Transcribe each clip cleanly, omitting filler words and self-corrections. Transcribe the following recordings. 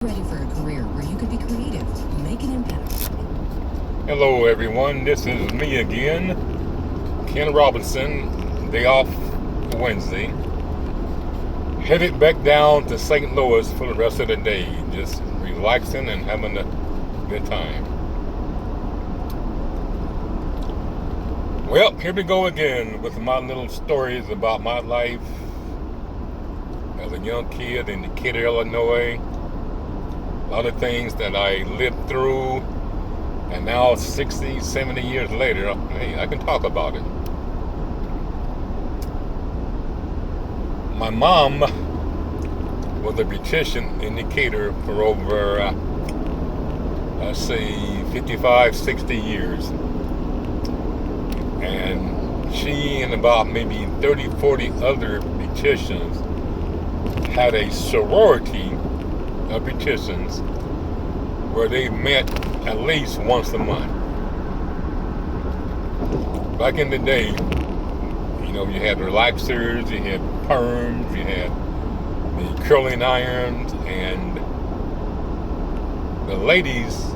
Ready for a career where you could be creative, make an impact. Hello, everyone. This is me again, Ken Robinson. Day off Wednesday. Headed back down to St. Louis for the rest of the day, just relaxing and having a good time. Well, here we go again with my little stories about my life as a young kid in Decatur, Illinois. A lot of things that I lived through, and now 60, 70 years later, hey, I can talk about it. My mom was a beautician in Decatur for over, let's say, 55, 60 years. And she and about maybe 30, 40 other beauticians had a sorority of beauticians where they met at least once a month. Back in the day, you had relaxers, you had perms, you had the curling irons, and the ladies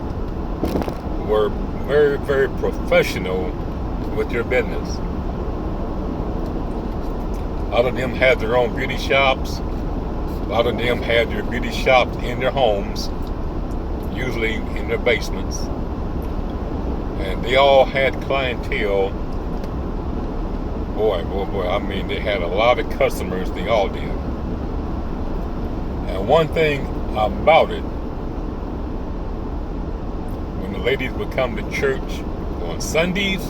were very, very professional with their business. A lot of them had their own beauty shops. A lot of them had their beauty shops in their homes, usually in their basements. And they all had clientele. Boy, I mean, they had a lot of customers, they all did. And one thing about it, when the ladies would come to church on Sundays,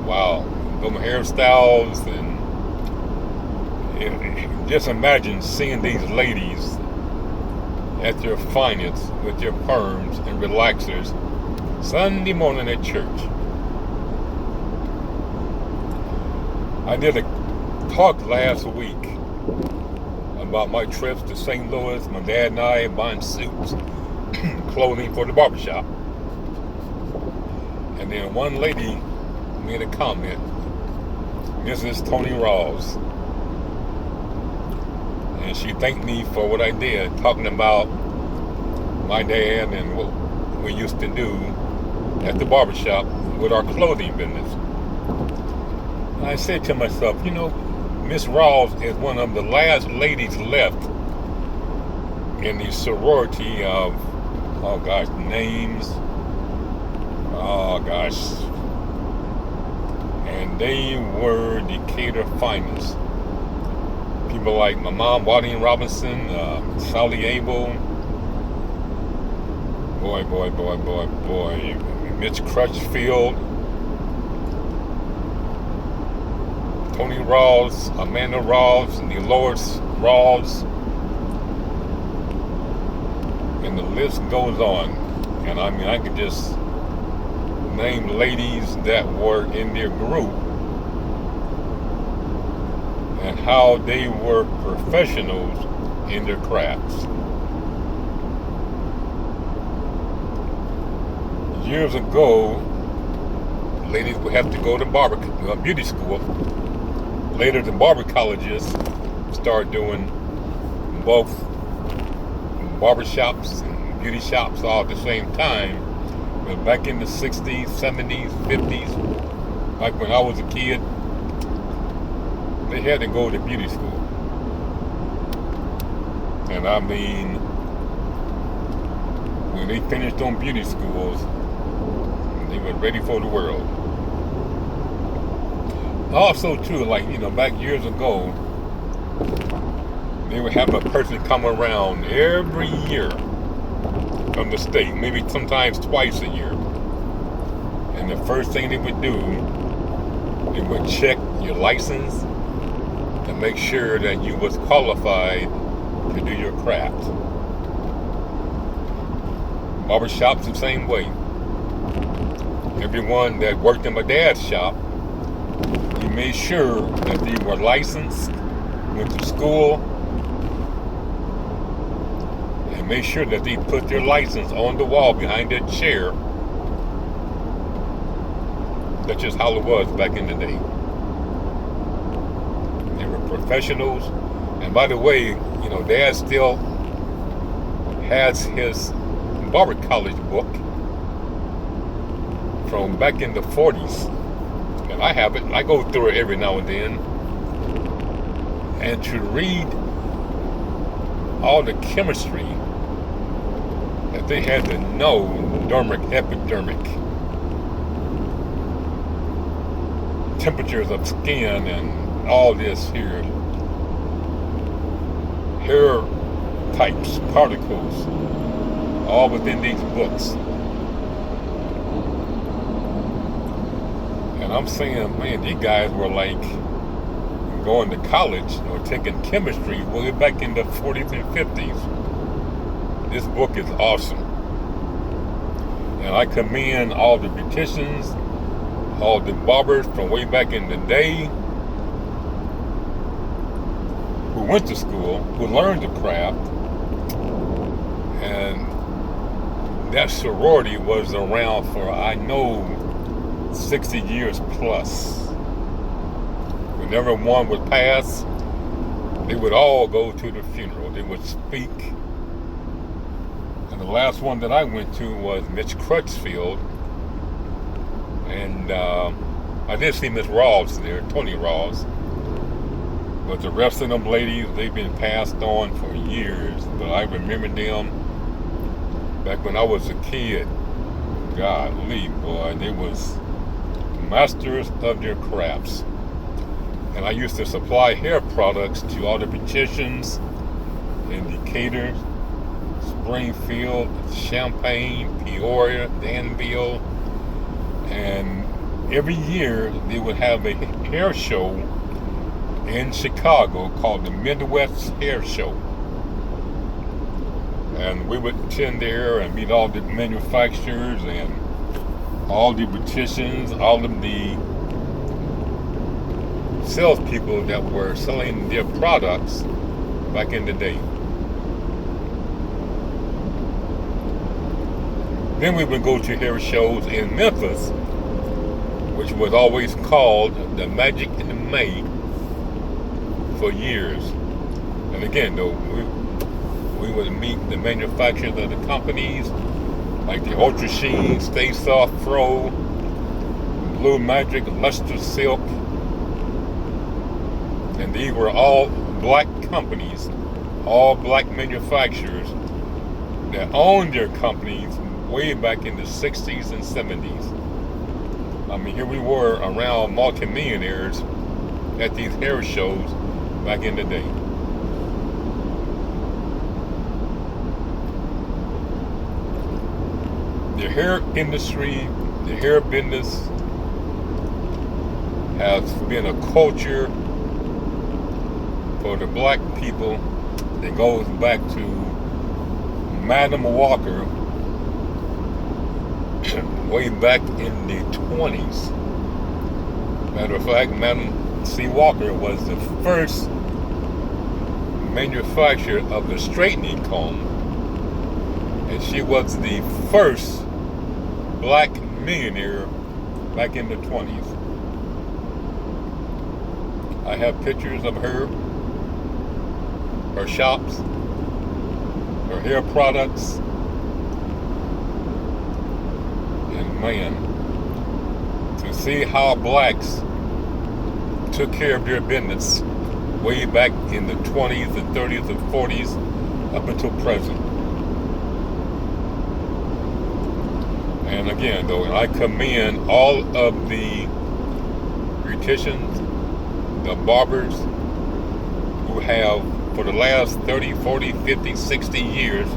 wow, them hairstyles and just imagine seeing these ladies at their finest with their perms and relaxers Sunday morning at church. I did a talk last week about my trips to St. Louis, my dad and I buying suits, clothing for the barbershop. And then one lady made a comment, Mrs. Tony Rawls. And she thanked me for what I did, talking about my dad and what we used to do at the barbershop with our clothing business. And I said to myself, Miss Rawls is one of the last ladies left in the sorority of, names. And they were Decatur finest. People like my mom, Wadeen Robinson, Sally Abel, boy, Mitch Crutchfield, Tony Rawls, Amanda Rawls, Dolores Rawls, and the list goes on. And I mean, I could just name ladies that were in their group and how they were professionals in their crafts. Years ago, ladies would have to go to beauty school. Later, the barber colleges started doing both barbershops and beauty shops all at the same time. But back in the 60s, 70s, 50s, like when I was a kid, they had to go to beauty school. And I mean, when they finished on beauty schools, they were ready for the world. Also, too, back years ago, they would have a person come around every year from the state, maybe sometimes twice a year. And the first thing they would do, they would check your license to make sure that you was qualified to do your craft. Barbershops the same way. Everyone that worked in my dad's shop, he made sure that they were licensed, went to school, and made sure that they put their license on the wall behind their chair. That's just how it was back in the day. They were professionals. And by the way, Dad still has his barber college book from back in the 40s. And I have it. I go through it every now and then. And to read all the chemistry that they had to know, dermic, epidermic, temperatures of skin and all this here, hair types, particles, all within these books. And I'm saying, man, these guys were like going to college or taking chemistry way back in the 40s and 50s. This book is awesome. And I commend all the beauticians, all the barbers from way back in the day who went to school, who learned the craft. And that sorority was around for, I know, 60 years plus. Whenever one would pass, they would all go to the funeral. They would speak. And the last one that I went to was Mitch Crutchfield. And I did see Miss Rawls there, Tony Rawls. But the rest of them ladies, they've been passed on for years. But I remember them back when I was a kid. Golly, boy, they was masters of their crafts. And I used to supply hair products to all the beauticians in Decatur, Springfield, Champaign, Peoria, Danville. And every year they would have a hair show in Chicago called the Midwest Hair Show. And we would attend there and meet all the manufacturers and all the beauticians, all of the salespeople that were selling their products back in the day. Then we would go to hair shows in Memphis, which was always called the Magic in the May for years. And again, though, we would meet the manufacturers of the companies, like the Ultra Sheen, Stay Soft Fro, Blue Magic, Luster Silk. And these were all black companies, all black manufacturers that owned their companies way back in the 60s and 70s. I mean, here we were around multimillionaires at these hair shows back in the day. The hair industry, the hair business has been a culture for the black people that goes back to Madam Walker way back in the 20s. Matter of fact, Madam C. Walker was the first manufacturer of the straightening comb, and she was the first black millionaire back in the 20s. I have pictures of her shops, her hair products, and man, to see how blacks took care of their business way back in the 20s and 30s and 40s up until present. And again, though, I commend all of the beauticians, the barbers, who have, for the last 30, 40, 50, 60 years,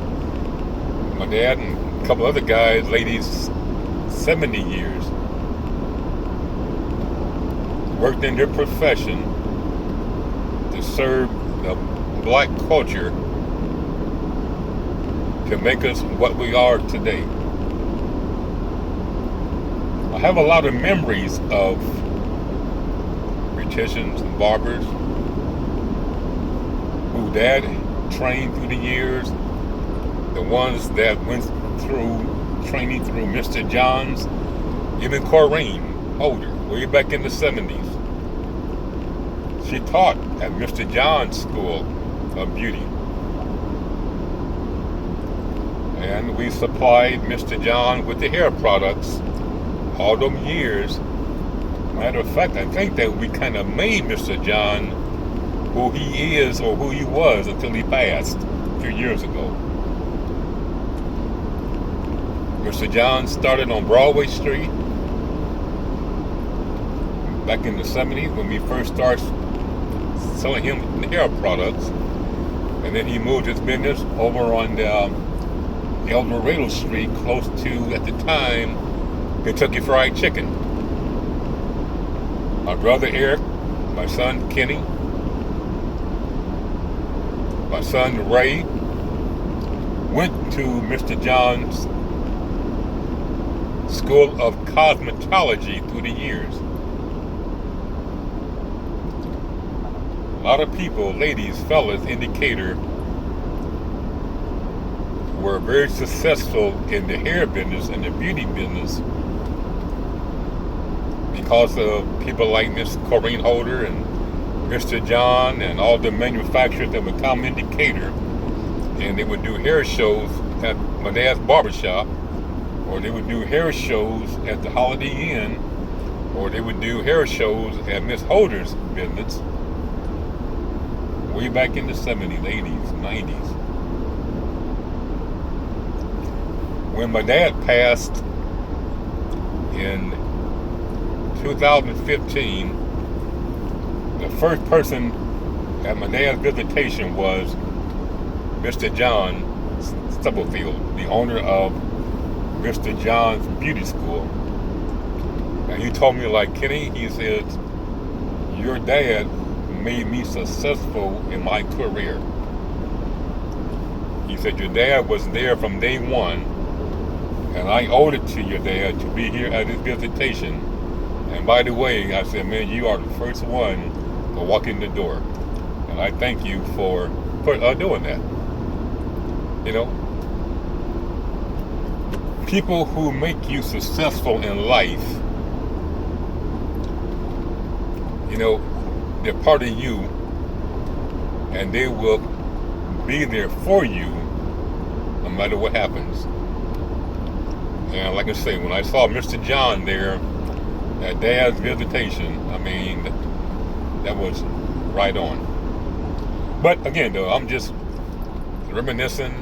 my dad and a couple other guys, ladies, 70 years, worked in their profession to serve the black culture to make us what we are today. I have a lot of memories of beauticians and barbers who Dad trained through the years, the ones that went through training through Mr. John's, even Corrine Holder, way back in the 70s. She taught at Mr. John's School of Beauty. And we supplied Mr. John with the hair products all them years. Matter of fact, I think that we kind of made Mr. John who he is or who he was until he passed a few years ago. Mr. John started on Broadway Street back in the 70s when we first started selling him hair products. And then he moved his business over on El Dorado Street, close to, at the time, Kentucky Fried Chicken. My brother Eric, my son Kenny, my son Ray went to Mr. John's School of Cosmetology through the years. A lot of people, ladies, fellas in Decatur, were very successful in the hair business and the beauty business because of people like Miss Corrine Holder and Mr. John and all the manufacturers that would come in Decatur, and they would do hair shows at my dad's barbershop, or they would do hair shows at the Holiday Inn, or they would do hair shows at Miss Holder's business way back in the 70s, 80s, 90s. When my dad passed in 2015, the first person at my dad's visitation was Mr. John Stubblefield, the owner of Mr. John's Beauty School. And he told me, like, Kenny, he said, your dad made me successful in my career. He said, your dad was there from day one, and I owed it to your dad to be here at his visitation. And by the way, I said, man, you are the first one to walk in the door. And I thank you for doing that. You know, people who make you successful in life, you know, they're part of you, and they will be there for you no matter what happens. And like I say, when I saw Mr. John there at Dad's visitation, I mean, that was right on. But again, though, I'm just reminiscing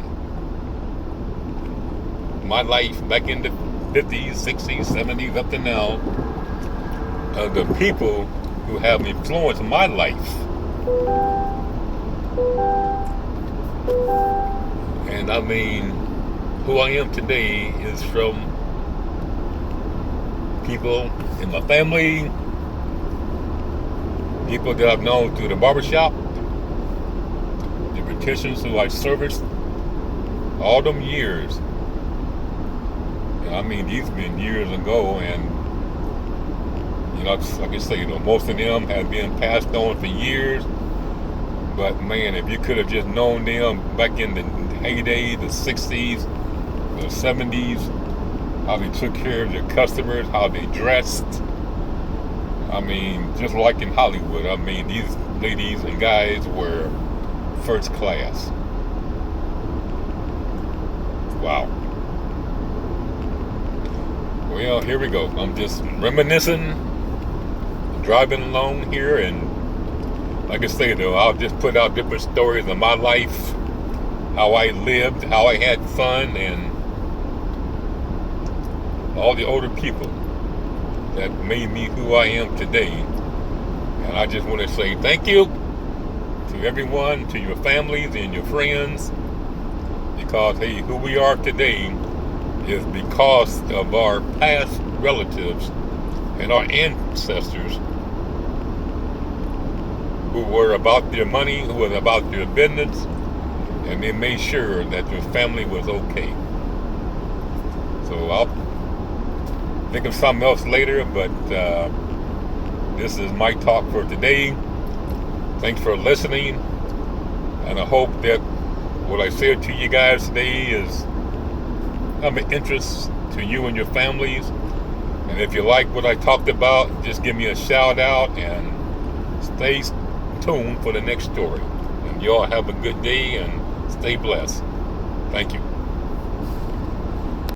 my life back in the 50s, 60s, 70s, up to now, of the people who have influenced my life. And I mean, who I am today is from people in my family, people that I've known through the barbershop, the beauticians who I serviced all them years. I mean, these have been years ago, and you know, like I say, you know, most of them have been passed on for years. But man, if you could have just known them back in the heyday, the 60s, the 70s, how they took care of their customers, how they dressed. I mean, just like in Hollywood, I mean, these ladies and guys were first class. Wow. Well, here we go. I'm just reminiscing, driving along here, and like I say, though, I'll just put out different stories of my life, how I lived, how I had fun, and all the older people that made me who I am today. And I just want to say thank you to everyone, to your families and your friends, because, hey, who we are today is because of our past relatives and our ancestors who were about their money, who were about their business, and they made sure that their family was okay. So I'll think of something else later, but this is my talk for today. Thanks for listening, and I hope that what I said to you guys today is of interest to you and your families. And if you like what I talked about, just give me a shout out and stay tuned for the next story. And you all have a good day and stay blessed. Thank you.